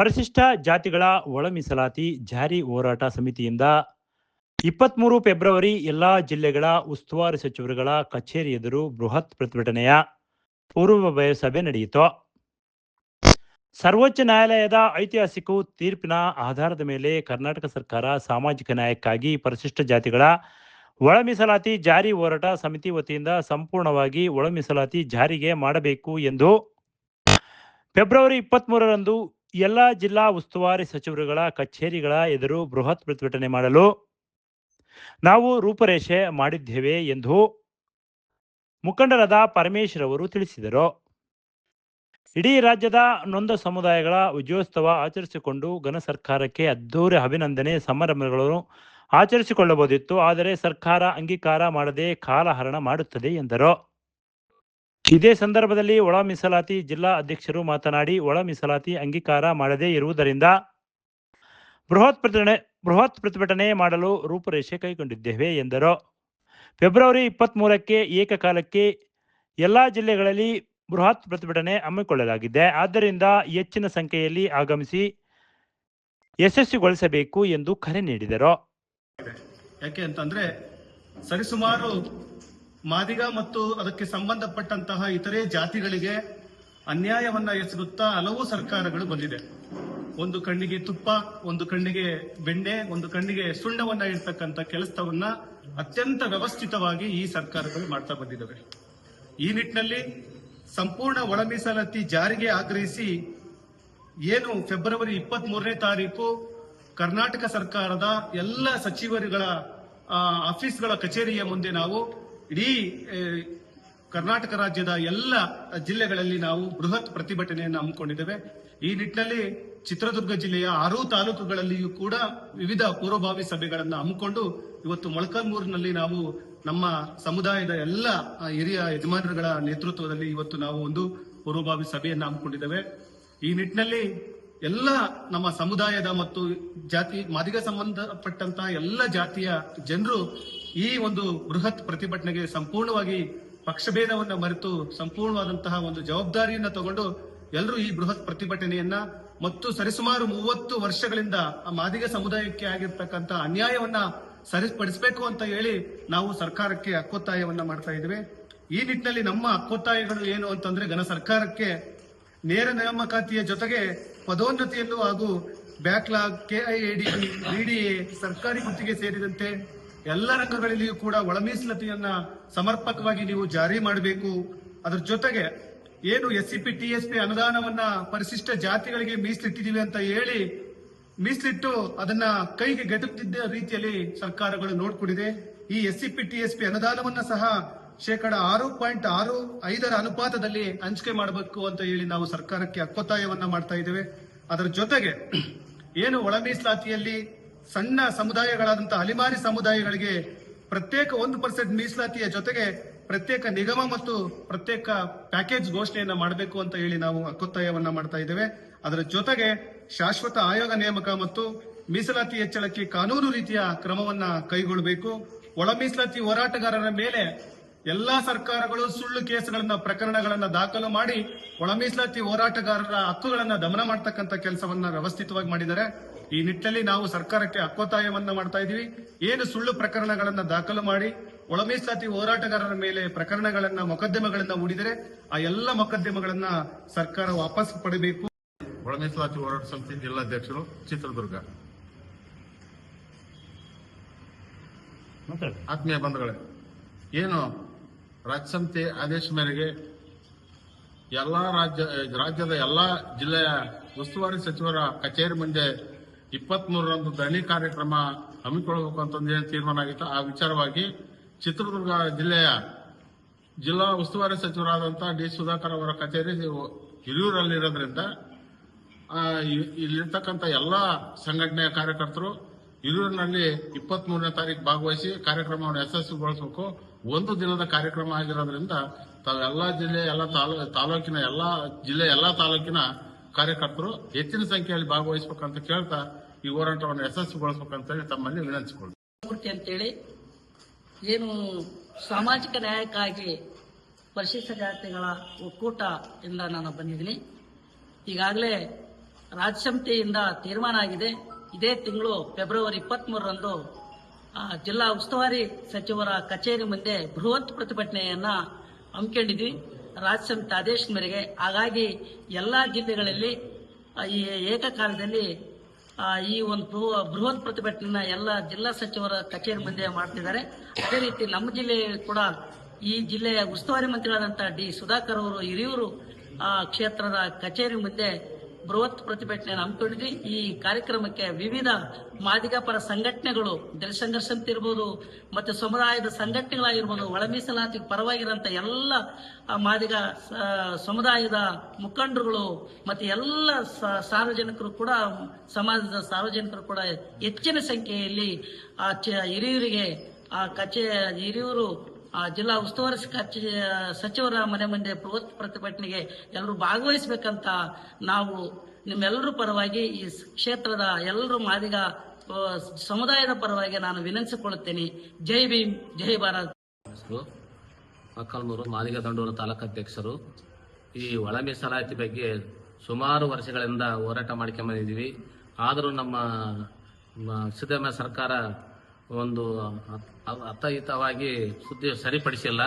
ಪರಿಶಿಷ್ಟ ಜಾತಿಗಳ ಒಳ ಮೀಸಲಾತಿ ಜಾರಿ ಹೋರಾಟ ಸಮಿತಿಯಿಂದ 23 ಫೆಬ್ರವರಿ ಎಲ್ಲಾ ಜಿಲ್ಲೆಗಳ ಉಸ್ತುವಾರಿ ಸಚಿವರುಗಳ ಕಚೇರಿ ಎದುರು ಬೃಹತ್ ಪ್ರತಿಭಟನೆಯ ಪೂರ್ವಭಾವಿ ಸಭೆ ನಡೆಯಿತು. ಸರ್ವೋಚ್ಚ ನ್ಯಾಯಾಲಯದ ಐತಿಹಾಸಿಕ ತೀರ್ಪಿನ ಆಧಾರದ ಮೇಲೆ ಕರ್ನಾಟಕ ಸರ್ಕಾರ ಸಾಮಾಜಿಕ ನ್ಯಾಯಕ್ಕಾಗಿ ಪರಿಶಿಷ್ಟ ಜಾತಿಗಳ ಒಳ ಮೀಸಲಾತಿ ಜಾರಿ ಹೋರಾಟ ಸಮಿತಿ ವತಿಯಿಂದ ಸಂಪೂರ್ಣವಾಗಿ ಒಳ ಮೀಸಲಾತಿ ಜಾರಿಗೆ ಮಾಡಬೇಕು ಎಂದು ಫೆಬ್ರವರಿ 23ರಂದು ಎಲ್ಲ ಜಿಲ್ಲಾ ಉಸ್ತುವಾರಿ ಸಚಿವರುಗಳ ಕಚೇರಿಗಳ ಎದುರು ಬೃಹತ್ ಪ್ರತಿಭಟನೆ ಮಾಡಲು ನಾವು ರೂಪರೇಷೆ ಮಾಡಿದ್ದೇವೆ ಎಂದು ಮುಖಂಡರಾದ ಪರಮೇಶ್ವರ್ ಅವರು ತಿಳಿಸಿದರು. ಇಡೀ ರಾಜ್ಯದ ನೊಂದ ಸಮುದಾಯಗಳ ವಿಜಯೋತ್ಸವ ಆಚರಿಸಿಕೊಂಡು ಘನ ಸರ್ಕಾರಕ್ಕೆ ಅದ್ದೂರಿ ಅಭಿನಂದನೆ ಸಮಾರಂಭಗಳನ್ನು ಆಚರಿಸಿಕೊಳ್ಳಬಹುದಿತ್ತು. ಆದರೆ ಸರ್ಕಾರ ಅಂಗೀಕಾರ ಮಾಡದೆ ಕಾಲಹರಣ ಮಾಡುತ್ತದೆ ಎಂದರು. ಇದೇ ಸಂದರ್ಭದಲ್ಲಿ ಒಳ ಮೀಸಲಾತಿ ಜಿಲ್ಲಾ ಅಧ್ಯಕ್ಷರು ಮಾತನಾಡಿ, ಒಳ ಮೀಸಲಾತಿ ಅಂಗೀಕಾರ ಮಾಡದೇ ಇರುವುದರಿಂದ ಬೃಹತ್ ಪ್ರತಿಭಟನೆ ಮಾಡಲು ರೂಪರೇಷೆ ಕೈಗೊಂಡಿದ್ದೇವೆ ಎಂದರು. ಫೆಬ್ರವರಿ 23ಕ್ಕೆ ಏಕಕಾಲಕ್ಕೆ ಎಲ್ಲಾ ಜಿಲ್ಲೆಗಳಲ್ಲಿ ಬೃಹತ್ ಪ್ರತಿಭಟನೆ ಹಮ್ಮಿಕೊಳ್ಳಲಾಗಿದೆ. ಆದ್ದರಿಂದ ಹೆಚ್ಚಿನ ಸಂಖ್ಯೆಯಲ್ಲಿ ಆಗಮಿಸಿ ಯಶಸ್ವಿಗೊಳಿಸಬೇಕು ಎಂದು ಕರೆ ನೀಡಿದರು. ಯಾಕೆ ಅಂತಂದ್ರೆ ಸರಿಸುಮಾರು ಮಾದಿಗ ಮತ್ತು ಅದಕ್ಕೆ ಸಂಬಂಧಪಟ್ಟಂತಹ ಇತರೆ ಜಾತಿಗಳಿಗೆ ಅನ್ಯಾಯವನ್ನ ಎಸಗುತ್ತಾ ಹಲವು ಸರ್ಕಾರಗಳು ಬಂದಿದೆ. ಒಂದು ಕಣ್ಣಿಗೆ ತುಪ್ಪ, ಒಂದು ಕಣ್ಣಿಗೆ ಬೆಣ್ಣೆ, ಒಂದು ಕಣ್ಣಿಗೆ ಸುಣ್ಣವನ್ನ ಇಡ್ತಕ್ಕಂಥ ಕೆಲಸವನ್ನ ಅತ್ಯಂತ ವ್ಯವಸ್ಥಿತವಾಗಿ ಈ ಸರ್ಕಾರಗಳು ಮಾಡ್ತಾ ಬಂದಿದ್ದಾವೆ. ಈ ನಿಟ್ಟಿನಲ್ಲಿ ಸಂಪೂರ್ಣ ಒಳ ಮೀಸಲಾತಿ ಜಾರಿಗೆ ಆಗ್ರಹಿಸಿ ಏನು ಫೆಬ್ರವರಿ 23ನೇ ತಾರೀಕು ಕರ್ನಾಟಕ ಸರ್ಕಾರದ ಎಲ್ಲ ಸಚಿವರುಗಳ ಆಫೀಸ್ಗಳ ಕಚೇರಿಯ ಮುಂದೆ ನಾವು ಇಡೀ ಕರ್ನಾಟಕ ರಾಜ್ಯದ ಎಲ್ಲ ಜಿಲ್ಲೆಗಳಲ್ಲಿ ನಾವು ಬೃಹತ್ ಪ್ರತಿಭಟನೆಯನ್ನು ಹಮ್ಮಿಕೊಂಡಿದ್ದೇವೆ. ಈ ನಿಟ್ಟಿನಲ್ಲಿ ಚಿತ್ರದುರ್ಗ ಜಿಲ್ಲೆಯ 6 ತಾಲೂಕುಗಳಲ್ಲಿಯೂ ಕೂಡ ವಿವಿಧ ಪೂರ್ವಭಾವಿ ಸಭೆಗಳನ್ನು ಹಮ್ಮಿಕೊಂಡು ಇವತ್ತು ಮೊಳಕಾಲ್ಮೂರಿನಲ್ಲಿ ನಾವು ನಮ್ಮ ಸಮುದಾಯದ ಎಲ್ಲ ಹಿರಿಯ ಯಜಮಾನರುಗಳ ನೇತೃತ್ವದಲ್ಲಿ ಇವತ್ತು ನಾವು ಒಂದು ಪೂರ್ವಭಾವಿ ಸಭೆಯನ್ನು ಹಮ್ಮಿಕೊಂಡಿದ್ದೇವೆ. ಈ ನಿಟ್ಟಿನಲ್ಲಿ ಎಲ್ಲ ನಮ್ಮ ಸಮುದಾಯದ ಮತ್ತು ಜಾತಿ ಮಾದಿಗ ಸಂಬಂಧಪಟ್ಟಂತಹ ಎಲ್ಲ ಜಾತಿಯ ಜನರು ಈ ಒಂದು ಬೃಹತ್ ಪ್ರತಿಭಟನೆಗೆ ಸಂಪೂರ್ಣವಾಗಿ ಪಕ್ಷಭೇದವನ್ನು ಮರೆತು ಸಂಪೂರ್ಣವಾದಂತಹ ಒಂದು ಜವಾಬ್ದಾರಿಯನ್ನ ತಗೊಂಡು ಎಲ್ಲರೂ ಈ ಬೃಹತ್ ಪ್ರತಿಭಟನೆಯನ್ನ ಮತ್ತು ಸರಿಸುಮಾರು 30 ವರ್ಷಗಳಿಂದ ಆ ಮಾದಿಗ ಸಮುದಾಯಕ್ಕೆ ಆಗಿರ್ತಕ್ಕಂಥ ಅನ್ಯಾಯವನ್ನ ಸರಿಪಡಿಸಬೇಕು ಅಂತ ಹೇಳಿ ನಾವು ಸರ್ಕಾರಕ್ಕೆ ಹಕ್ಕೊತ್ತಾಯವನ್ನ ಮಾಡ್ತಾ ಇದ್ದೇವೆ. ಈ ನಿಟ್ಟಿನಲ್ಲಿ ನಮ್ಮ ಹಕ್ಕೊತ್ತಾಯಗಳು ಏನು ಅಂತಂದ್ರೆ ಘನ ಸರ್ಕಾರಕ್ಕೆ ನೇರ ನೇಮಕಾತಿಯ ಜೊತೆಗೆ ಪದೋನ್ನತಿಯನ್ನು ಹಾಗೂ ಬ್ಯಾಕ್ಲಾಗ್, ಕೆಐಎಡಿಬಿ, ಬಿಡಿಎ, ಸರ್ಕಾರಿ ಗುತ್ತಿಗೆ ಸೇರಿದಂತೆ ಎಲ್ಲ ರಂಗಗಳಲ್ಲಿಯೂ ಕೂಡ ಒಳ ಮೀಸಲಾತಿಯನ್ನ ಸಮರ್ಪಕವಾಗಿ ನೀವು ಜಾರಿ ಮಾಡಬೇಕು. ಅದರ ಜೊತೆಗೆ ಏನು SCP TSP ಅನುದಾನವನ್ನ ಪರಿಶಿಷ್ಟ ಜಾತಿಗಳಿಗೆ ಮೀಸಲಿಟ್ಟಿದ್ದೀವಿ ಅಂತ ಹೇಳಿ ಮೀಸಲಿಟ್ಟು ಅದನ್ನ ಕೈಗೆ ಗೆಟುಕ್ತಿದ್ದ ರೀತಿಯಲ್ಲಿ ಸರ್ಕಾರಗಳು ನೋಡ್ಕೊಂಡಿದೆ. ಈ SCP TSP ಅನುದಾನವನ್ನ ಸಹ 6.65% ಅನುಪಾತದಲ್ಲಿ ಹಂಚಿಕೆ ಮಾಡಬೇಕು ಅಂತ ಹೇಳಿ ನಾವು ಸರ್ಕಾರಕ್ಕೆ ಹಕ್ಕೊತ್ತಾಯವನ್ನ ಮಾಡ್ತಾ ಇದ್ದೇವೆ. ಅದರ ಜೊತೆಗೆ ಏನು ಒಳ ಮೀಸಲಾತಿಯಲ್ಲಿ ಸಣ್ಣ ಸಮುದಾಯಗಳಾದಂತಹ ಅಲಿಮಾರಿ ಸಮುದಾಯಗಳಿಗೆ ಪ್ರತ್ಯೇಕ 1% ಮೀಸಲಾತಿಯ ಜೊತೆಗೆ ಪ್ರತ್ಯೇಕ ನಿಗಮ ಮತ್ತು ಪ್ರತ್ಯೇಕ ಪ್ಯಾಕೇಜ್ ಘೋಷಣೆಯನ್ನ ಮಾಡಬೇಕು ಅಂತ ಹೇಳಿ ನಾವು ಹಕ್ಕೊತ್ತಾಯವನ್ನ ಮಾಡ್ತಾ ಇದ್ದೇವೆ. ಅದರ ಜೊತೆಗೆ ಶಾಶ್ವತ ಆಯೋಗ ನೇಮಕ ಮತ್ತು ಮೀಸಲಾತಿ ಹೆಚ್ಚಳಕ್ಕೆ ಕಾನೂನು ರೀತಿಯ ಕ್ರಮವನ್ನ ಕೈಗೊಳ್ಳಬೇಕು. ಒಳ ಮೀಸಲಾತಿ ಹೋರಾಟಗಾರರ ಮೇಲೆ ಎಲ್ಲಾ ಸರ್ಕಾರಗಳು ಸುಳ್ಳು ಕೇಸುಗಳನ್ನ ಪ್ರಕರಣಗಳನ್ನ ದಾಖಲು ಮಾಡಿ ಒಳ ಮೀಸಲಾತಿ ಹೋರಾಟಗಾರರ ಹಕ್ಕುಗಳನ್ನ ದಮನ ಮಾಡತಕ್ಕಂಥ ಕೆಲಸವನ್ನ ವ್ಯವಸ್ಥಿತವಾಗಿ ಮಾಡಿದ್ದಾರೆ. ಈ ನಿಟ್ಟಿನಲ್ಲಿ ನಾವು ಸರ್ಕಾರಕ್ಕೆ ಹಕ್ಕೊತ್ತಾಯವನ್ನ ಮಾಡ್ತಾ ಇದೀವಿ. ಏನು ಸುಳ್ಳು ಪ್ರಕರಣಗಳನ್ನ ದಾಖಲು ಮಾಡಿ ಒಳ ಮೀಸಲಾತಿ ಹೋರಾಟಗಾರರ ಮೇಲೆ ಪ್ರಕರಣಗಳನ್ನ ಮೊಕದ್ದಮೆಗಳನ್ನ ಹೂಡಿದರೆ ಆ ಎಲ್ಲ ಮೊಕದ್ದಮೆಗಳನ್ನ ಸರ್ಕಾರ ವಾಪಸ್ ಪಡೆಯಬೇಕು. ಒಳ ಮೀಸಲಾತಿ ಹೋರಾಟ ಸಮಿತಿ ಜಿಲ್ಲಾಧ್ಯಕ್ಷರು ಚಿತ್ರದುರ್ಗ. ಆತ್ಮೀಯ ಬಂಧುಗಳೇ, ಏನು ರಾಜ್ಯ ಸಮಿತಿ ಆದೇಶ ಮೇರೆಗೆ ರಾಜ್ಯದ ಎಲ್ಲಾ ಜಿಲ್ಲೆಯ ಉಸ್ತುವಾರಿ ಸಚಿವರ ಕಚೇರಿ ಮುಂದೆ 23ರಂದು ಧರಣಿ ಕಾರ್ಯಕ್ರಮ ಹಮ್ಮಿಕೊಳ್ಳಬೇಕು ಅಂತಂದು ಏನು ತೀರ್ಮಾನ ಆಗಿತ್ತು. ಆ ವಿಚಾರವಾಗಿ ಚಿತ್ರದುರ್ಗ ಜಿಲ್ಲೆಯ ಜಿಲ್ಲಾ ಉಸ್ತುವಾರಿ ಸಚಿವರಾದಂತಹ ಡಿ ಸುಧಾಕರ್ ಅವರ ಕಚೇರಿ ಹಿರಿಯೂರಲ್ಲಿರೋದ್ರಿಂದ ಇಲ್ಲಿರ್ತಕ್ಕಂಥ ಎಲ್ಲಾ ಸಂಘಟನೆಯ ಕಾರ್ಯಕರ್ತರು ಹಿರಿಯೂರಿನಲ್ಲಿ 23ನೇ ತಾರೀಕು ಭಾಗವಹಿಸಿ ಕಾರ್ಯಕ್ರಮವನ್ನು ಯಶಸ್ವಿಗೊಳಿಸಬೇಕು. ಒಂದು ದಿನದ ಕಾರ್ಯಕ್ರಮ ಆಗಿರೋದ್ರಿಂದ ತಾವೆಲ್ಲಾ ಜಿಲ್ಲೆ ಎಲ್ಲ ತಾಲೂಕಿನ ಎಲ್ಲಾ ಜಿಲ್ಲೆ ಎಲ್ಲಾ ತಾಲೂಕಿನ ಕಾರ್ಯಕರ್ತರು ಹೆಚ್ಚಿನ ಸಂಖ್ಯೆಯಲ್ಲಿ ಭಾಗವಹಿಸಬೇಕಂತ ಕೇಳ್ತಾ ಈ ಹೋರಾಟವನ್ನು ಯಶಸ್ವಿಗೊಳಿಸಬೇಕಂತ ಹೇಳಿ ತಮ್ಮಲ್ಲಿ ವಿನಂತಿಸಿಕೊಳ್ಳಿ ಅಂತೇಳಿ ಏನು ಸಾಮಾಜಿಕ ನ್ಯಾಯಕ್ಕಾಗಿ ಪರಿಶಿಷ್ಟ ಜಾತಿಗಳ ಒಕ್ಕೂಟ ಇಂದ ನಾನು ಬಂದಿದ್ದೀನಿ. ಈಗಾಗಲೇ ರಾಜ್ಯ ಸಮಿತಿಯಿಂದ ತೀರ್ಮಾನ ಆಗಿದೆ. ಇದೇ ತಿಂಗಳು ಫೆಬ್ರವರಿ 23ರಂದು ಜಿಲ್ಲಾ ಉಸ್ತುವಾರಿ ಸಚಿವರ ಕಚೇರಿ ಮುಂದೆ ಬೃಹತ್ ಪ್ರತಿಭಟನೆಯನ್ನ ಹಮ್ಮಿಕೊಂಡಿದ್ವಿ ರಾಜ್ಯ ಸಮಿತಿ ಆದೇಶದ ಮೇರೆಗೆ. ಹಾಗಾಗಿ ಎಲ್ಲಾ ಜಿಲ್ಲೆಗಳಲ್ಲಿ ಈ ಏಕಕಾಲದಲ್ಲಿ ಈ ಒಂದು ಬೃಹತ್ ಪ್ರತಿಭಟನೆಯನ್ನ ಎಲ್ಲ ಜಿಲ್ಲಾ ಸಚಿವರ ಕಚೇರಿ ಮುಂದೆ ಮಾಡ್ತಿದ್ದಾರೆ. ಅದೇ ರೀತಿ ನಮ್ಮ ಜಿಲ್ಲೆ ಕೂಡ ಈ ಜಿಲ್ಲೆಯ ಉಸ್ತುವಾರಿ ಮಂತ್ರಿಗಳಾದಂತಹ ಡಿ ಸುಧಾಕರ್ ಅವರು ಹಿರಿಯೂರು ಕ್ಷೇತ್ರದ ಕಚೇರಿ ಮುಂದೆ ಬೃಹತ್ ಪ್ರತಿಭಟನೆಯನ್ನು ಹಮ್ಮಿಕೊಂಡಿದ್ವಿ. ಈ ಕಾರ್ಯಕ್ರಮಕ್ಕೆ ವಿವಿಧ ಮಾದಿಗ ಪರ ಸಂಘಟನೆಗಳು, ಜನಸಂಘರ್ಷ ಸಮಿತಿ ಇರ್ಬೋದು, ಮತ್ತೆ ಸಮುದಾಯದ ಸಂಘಟನೆಗಳಾಗಿರ್ಬೋದು, ಒಳ ಮೀಸಲಾತಿ ಪರವಾಗಿರುವಂತ ಎಲ್ಲ ಮಾದಿಗ ಸಮುದಾಯದ ಮುಖಂಡರುಗಳು ಮತ್ತೆ ಎಲ್ಲ ಸಾರ್ವಜನಿಕರು ಕೂಡ, ಸಮಾಜದ ಸಾರ್ವಜನಿಕರು ಕೂಡ ಹೆಚ್ಚಿನ ಸಂಖ್ಯೆಯಲ್ಲಿ ಹಿರಿಯೂರಿಗೆ ಹಿರಿಯೂರು ಜಿಲ್ಲಾ ಉಸ್ತುವಾರಿ ಸಚಿವರ ಮನೆ ಮುಂದೆ ಬೃಹತ್ ಪ್ರತಿಭಟನೆಗೆ ಎಲ್ಲರೂ ಭಾಗವಹಿಸಬೇಕಂತ ನಾವು ನಿಮ್ಮೆಲ್ಲರ ಪರವಾಗಿ ಈ ಕ್ಷೇತ್ರದ ಎಲ್ಲರೂ ಮಾದಿಗ ಸಮುದಾಯದ ಪರವಾಗಿ ನಾನು ವಿನಂತಿಸಿಕೊಳ್ಳುತ್ತೇನೆ. ಜೈ ಭೀಮ್, ಜೈ ಭಾರತ್. ಮಕ್ಕಳಮೂರು ಮಾದಿಗ ದಂಡೂರು ತಾಲೂಕಾಧ್ಯಕ್ಷರು. ಈ ಒಳ ಮೀಸಲಾತಿ ಬಗ್ಗೆ ಸುಮಾರು ವರ್ಷಗಳಿಂದ ಹೋರಾಟ ಮಾಡ್ಕೊಂಡ್ಬಂದಿದ್ದೀವಿ. ಆದರೂ ನಮ್ಮ ಸಿದ್ದರಾಮಯ್ಯ ಸರ್ಕಾರ ಒಂದು ಅರ್ಥಯುತವಾಗಿ ಸುದ್ದಿ ಸರಿಪಡಿಸಿಲ್ಲ.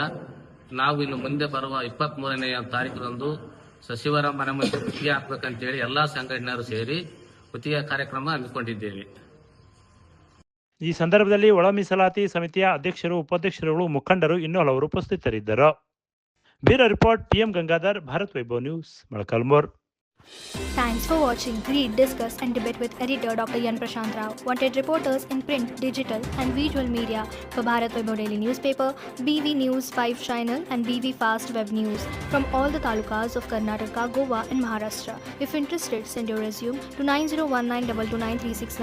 ನಾವು ಇನ್ನು ಮುಂದೆ ಬರುವ 23ನೇ ತಾರೀಕರಂದು ಸಚಿವರ ಮನೆ ಮುಂದೆ ಗುತ್ತಿಗೆ ಹಾಕಬೇಕಂತೇಳಿ ಎಲ್ಲಾ ಸಂಘಟನೆಯರು ಸೇರಿ ಗುತ್ತಿಗೆ ಕಾರ್ಯಕ್ರಮ ಹಮ್ಮಿಕೊಂಡಿದ್ದೇವೆ. ಈ ಸಂದರ್ಭದಲ್ಲಿ ಒಳ ಮೀಸಲಾತಿ ಸಮಿತಿಯ ಅಧ್ಯಕ್ಷರು, ಉಪಾಧ್ಯಕ್ಷರುಗಳು, ಮುಖಂಡರು ಇನ್ನೂ ಹಲವರು ಉಪಸ್ಥಿತರಿದ್ದರು. Bureau report, TM Gangadhar, Bharat Vaibhav news, Molakalmuru. Thanks for watching Read, Discuss and Debate with editor Dr. Yan Prashant Rao. Wanted reporters in print, digital and visual media for Bharat Vaibhav Daily Newspaper, BV News 5 Channel and BV Fast Web News from all the talukas of Karnataka, Goa and Maharashtra. If interested, send your resume to 9019229369.